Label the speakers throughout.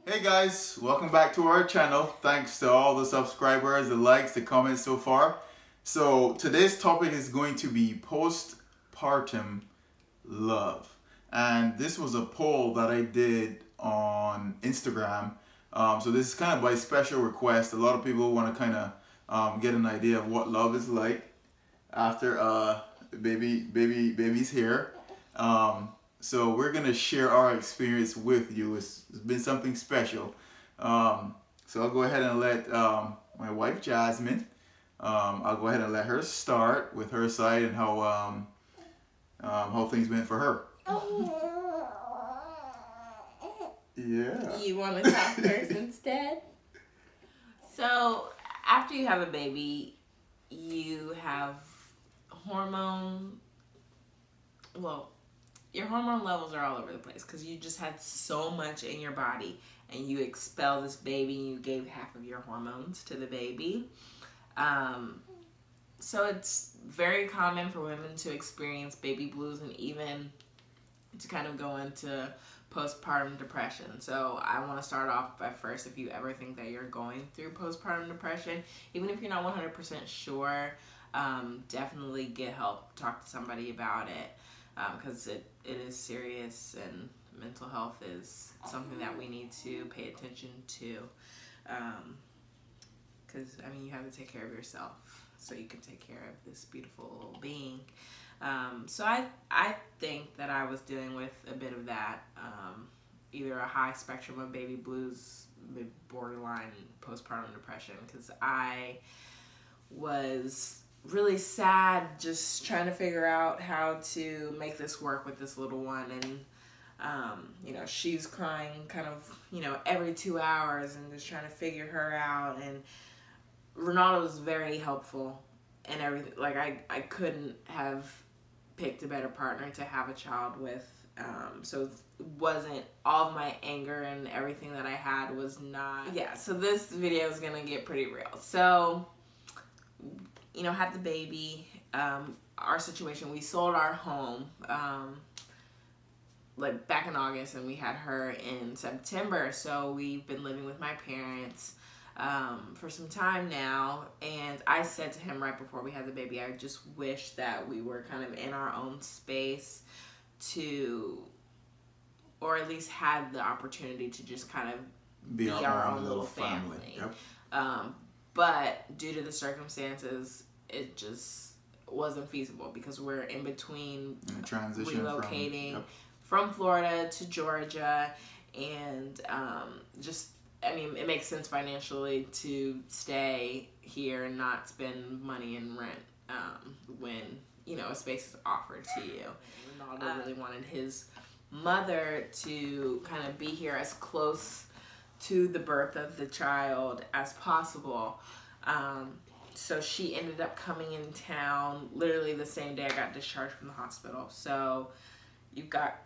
Speaker 1: Hey guys, welcome back to our channel. Thanks to all the subscribers, the likes, the comments so far. So today's topic is going to be postpartum love. And this was a poll that I did on Instagram. So this is kind of by special request. A lot of people want to kind of get an idea of what love is like after baby's here. So we're gonna share our experience with you. It's been something special. So I'll go ahead and let my wife Jasmine. I'll go ahead and let her start with her side and how things been for her. Yeah.
Speaker 2: You want to talk first instead? So after you have a baby, you have your hormone levels are all over the place because you just had so much in your body and you expel this baby and you gave half of your hormones to the baby. So it's very common for women to experience baby blues and even to kind of go into postpartum depression. So I want to start off by first, if you ever think that you're going through postpartum depression, even if you're not 100% sure, definitely get help. Talk to somebody about it. Because it is serious and mental health is something that we need to pay attention to. Because, you have to take care of yourself so you can take care of this beautiful little being. So I think that I was dealing with a bit of that, either a high spectrum of baby blues, borderline postpartum depression, because I was really sad just trying to figure out how to make this work with this little one. And she's crying kind of every 2 hours and just trying to figure her out. And Ronaldo was very helpful and everything. Like I couldn't have picked a better partner to have a child with. So it wasn't all of my anger and everything that I had was not. Yeah, so this video is gonna get pretty real. So had the baby. Our situation, we sold our home like back in August, and we had her in September. So we've been living with my parents for some time now. And I said to him right before we had the baby, I just wish that we were kind of in our own space or at least had the opportunity to just kind of be our own little family. Yep. But due to the circumstances, it just wasn't feasible because we're in between relocating from Florida to Georgia, and it makes sense financially to stay here and not spend money in rent when a space is offered to you. Ronaldo really wanted his mother to kind of be here as close to the birth of the child as possible. So she ended up coming in town literally the same day I got discharged from the hospital. So you've got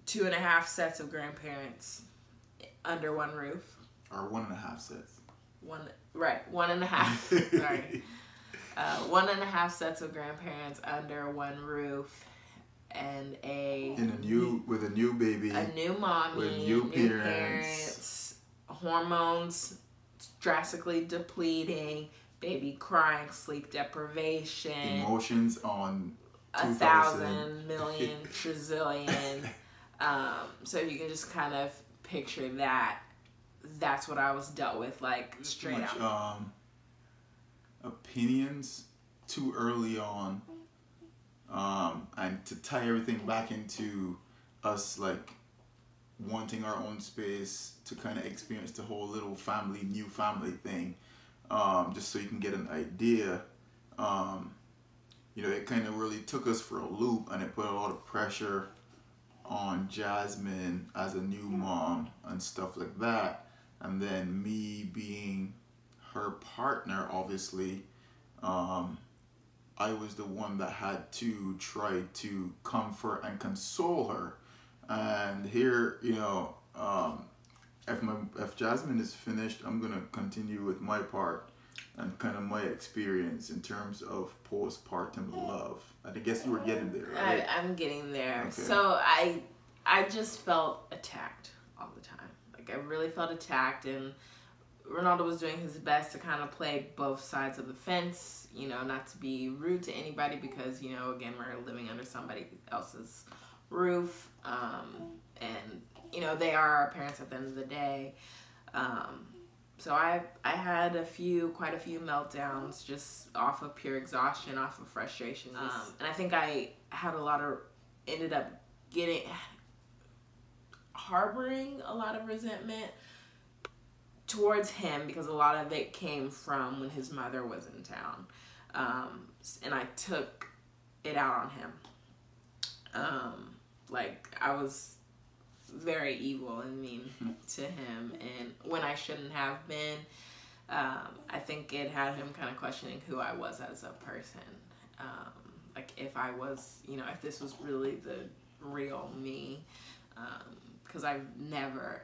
Speaker 2: 2.5 sets of grandparents under one roof.
Speaker 1: Or 1.5 sets.
Speaker 2: 1.5. Sorry. 1.5 sets of grandparents under one roof, and with a new baby, a new mommy, with new parents, hormones drastically depleting, baby crying, sleep deprivation,
Speaker 1: emotions on
Speaker 2: 1,000 million trillion. So if you can just kind of picture that, that's what I was dealt with, like straight out.
Speaker 1: Opinions too early on, and to tie everything back into us like wanting our own space to kind of experience the whole little new family thing, just so you can get an idea. It kind of really took us for a loop, and it put a lot of pressure on Jasmine as a new mom and stuff like that. And then me being her partner, obviously, I was the one that had to try to comfort and console her. And here, if Jasmine is finished, I'm gonna continue with my part and kind of my experience in terms of postpartum love. I guess you were getting there, right?
Speaker 2: I'm getting there.
Speaker 1: Okay.
Speaker 2: So I just felt attacked all the time. Like, I really felt attacked, and Ronaldo was doing his best to kind of play both sides of the fence, you know, not to be rude to anybody because, you know, again, we're living under somebody else's roof, and, you know, they are our parents at the end of the day. So I had quite a few meltdowns just off of pure exhaustion, off of frustration. And I think I had ended up harboring a lot of resentment towards him because a lot of it came from when his mother was in town. And I took it out on him. Like, I was very evil and mean to him, and when I shouldn't have been. I think it had him kind of questioning who I was as a person. Like, if I was, you know, if this was really the real me, because I've never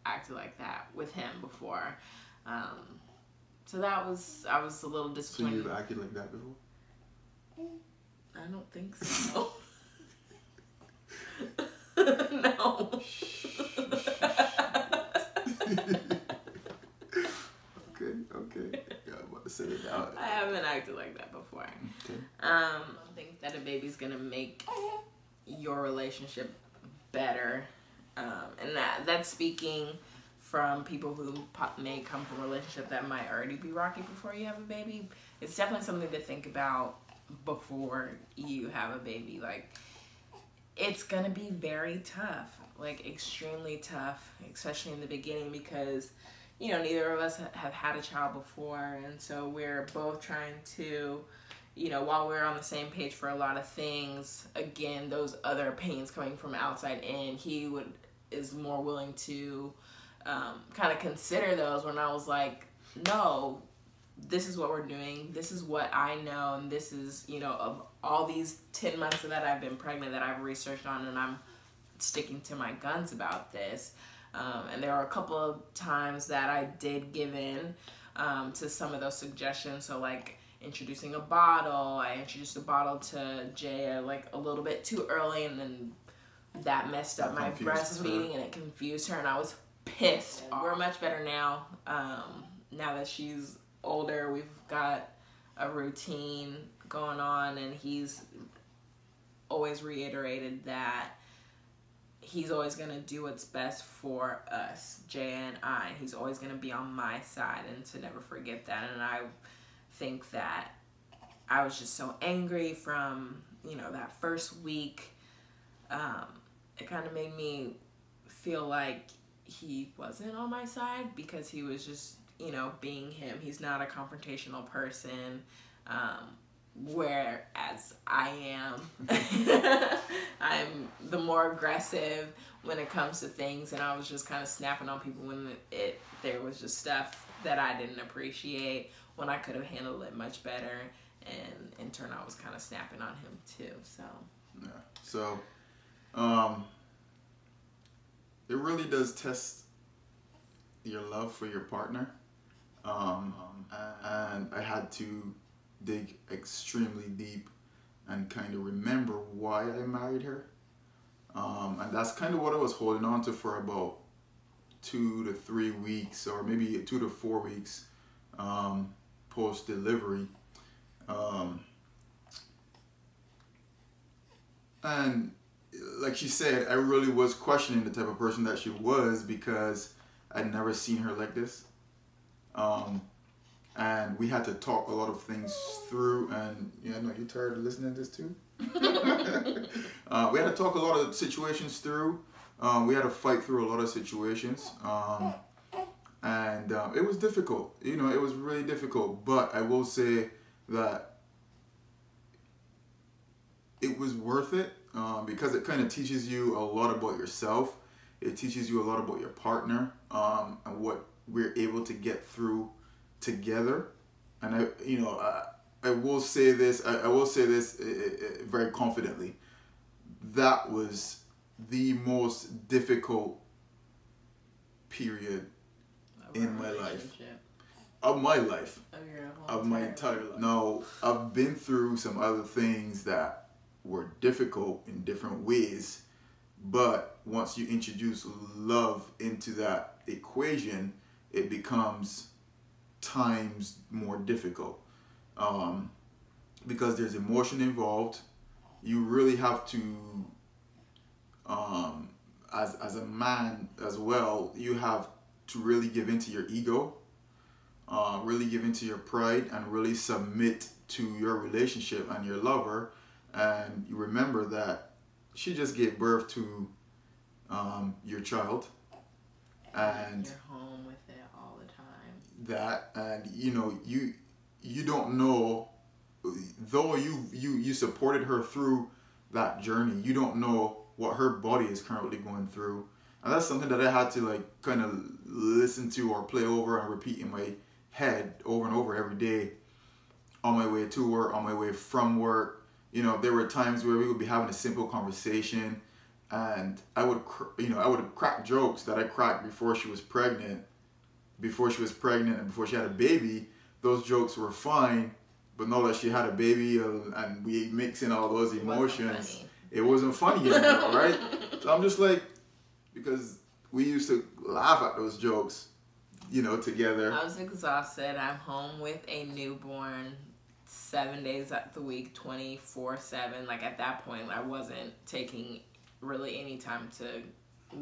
Speaker 2: acted like that with him before. So I was a little disappointed.
Speaker 1: So you've acted like that before?
Speaker 2: I don't think so. No.
Speaker 1: Okay. Yeah, I'm about to say it out.
Speaker 2: I haven't acted like that before.
Speaker 1: Okay.
Speaker 2: I don't think that a baby's gonna make your relationship better, and that's speaking from people who may come from a relationship that might already be rocky before you have a baby. It's definitely something to think about before you have a baby. Like, it's gonna be very tough, like extremely tough, especially in the beginning, because, you know, neither of us have had a child before, and so we're both trying to, you know, while we're on the same page for a lot of things, again, those other opinions coming from outside in, he is more willing to kind of consider those, when I was like, no, this is what we're doing, this is what I know, and this is, you know, of all these 10 months that I've been pregnant that I've researched on, and I'm sticking to my guns about this. And there were a couple of times that I did give in to some of those suggestions. So, like, introducing a bottle, I introduced a bottle to Jaya like a little bit too early, and then that messed up my breastfeeding, and it confused her, and I was pissed. We're much better now. Now that she's older, we've got a routine going on, and he's always reiterated that he's always going to do what's best for us, Jaya and I. He's always going to be on my side, and to never forget that. And I think that I was just so angry from, you know, that first week. It kind of made me feel like he wasn't on my side, because he was just, you know, being him. He's not a confrontational person, whereas I am. I'm the more aggressive when it comes to things, and I was just kind of snapping on people when there was just stuff that I didn't appreciate, when I could have handled it much better, and in turn I was kind of snapping on him too. So
Speaker 1: yeah, so it really does test your love for your partner, and I had to dig extremely deep and kind of remember why I married her, and that's kind of what I was holding on to for about 2 to 3 weeks, or maybe 2 to 4 weeks post delivery, and like she said, I really was questioning the type of person that she was, because I'd never seen her like this. And we had to talk a lot of things through, and yeah, I know you're tired of listening to this too. We had to talk a lot of situations through. We had to fight through a lot of situations. And it was difficult. You know, it was really difficult. But I will say that it was worth it, because it kind of teaches you a lot about yourself. It teaches you a lot about your partner, and what we're able to get through together. And I will say this. I will say this very confidently. That was the most difficult period in my life. Of my life. Of my entire life. Now, I've been through some other things that were difficult in different ways, But once you introduce love into that equation, it becomes times more difficult, because there's emotion involved. You really have to, as a man as well, you have to really give into your ego, really give into your pride, and really submit to your relationship and your lover. And you remember that she just gave birth to your child, and
Speaker 2: you're home with it all the time.
Speaker 1: That, and you don't know, though you supported her through that journey, you don't know what her body is currently going through. And that's something that I had to like kind of listen to or play over and repeat in my head over and over every day, on my way to work, on my way from work. There were times where we would be having a simple conversation, and I would crack jokes that I cracked before she was pregnant, and before she had a baby. Those jokes were fine, but now that she had a baby and we mix in all those emotions, it wasn't funny anymore, right? So I'm just like, because we used to laugh at those jokes, together.
Speaker 2: I was exhausted. I'm home with a newborn 7 days of the week, 24/7. Like, at that point, I wasn't taking really any time to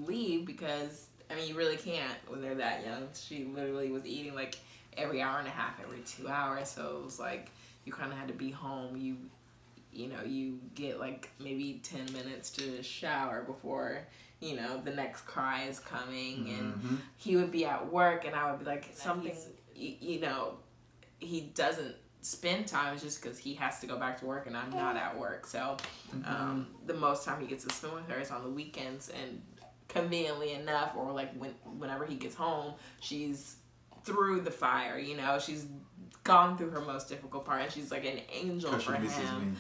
Speaker 2: leave, because you really can't when they're that young. She literally was eating like every hour and a half, every 2 hours. So it was like you kind of had to be home. You get like maybe 10 minutes to shower before the next cry is coming. And he would be at work, and I would be like, something, he doesn't spend time just because he has to go back to work and I'm not at work. So the most time he gets to spend with her is on the weekends, and conveniently enough, or like whenever he gets home, she's through the fire. She's gone through her most difficult part, and she's like an angel for him.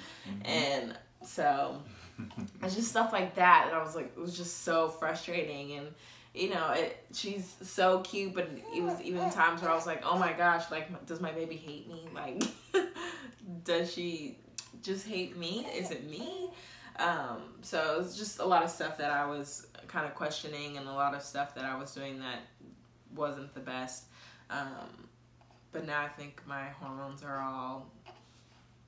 Speaker 2: And so it's just stuff like that, and I was like, it was just so frustrating. And she's so cute, but it was even times where I was like, oh my gosh, like, does my baby hate me? Like, does she just hate me? Is it me? So it was just a lot of stuff that I was kind of questioning, and a lot of stuff that I was doing that wasn't the best. But now I think my hormones are all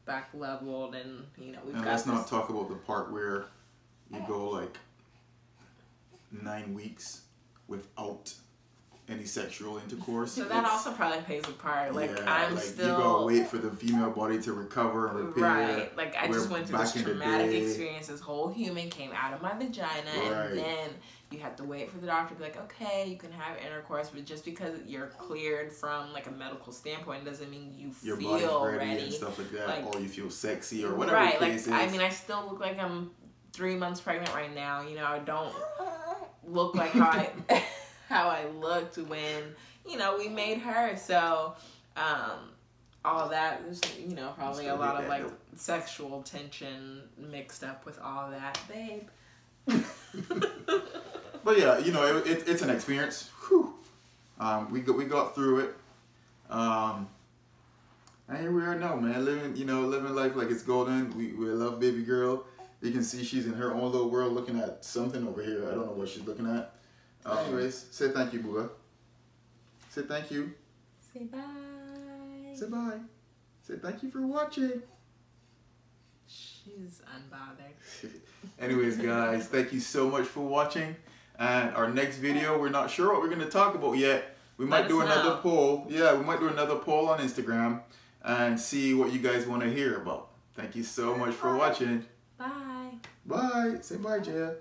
Speaker 2: back leveled, and we've got. And
Speaker 1: let's not talk about the part where you go like 9 weeks without any sexual intercourse.
Speaker 2: So that also probably plays a part. Like, yeah, I'm still,
Speaker 1: you gotta wait for the female body to recover and repair.
Speaker 2: Right. Like, I just went through this traumatic experience. This whole human came out of my vagina, and then you have to wait for the doctor to be like, okay, you can have intercourse, but just because you're cleared from like a medical standpoint doesn't mean you feel ready
Speaker 1: and stuff like that, or you feel sexy or whatever.
Speaker 2: Right. Like, I still look like I'm 3 months pregnant right now. I don't look like how I looked when we made her. So all that was probably a lot of like sexual tension mixed up with all that, babe.
Speaker 1: But yeah, it's an experience. Whew. We got through it, and here we are now, man, living life like it's golden. We love baby girl. You can see she's in her own little world, looking at something over here. I don't know what she's looking at. Anyways, say thank you, Booba. Say thank you.
Speaker 2: Say bye.
Speaker 1: Say bye. Say thank you for watching.
Speaker 2: She's unbothered.
Speaker 1: Anyways, guys, thank you so much for watching. And our next video, we're not sure what we're going to talk about yet. We might do another poll. Yeah, we might do another poll on Instagram and see what you guys want to hear about. Thank you so much for watching.
Speaker 2: Bye.
Speaker 1: Bye. Say bye, Jaya.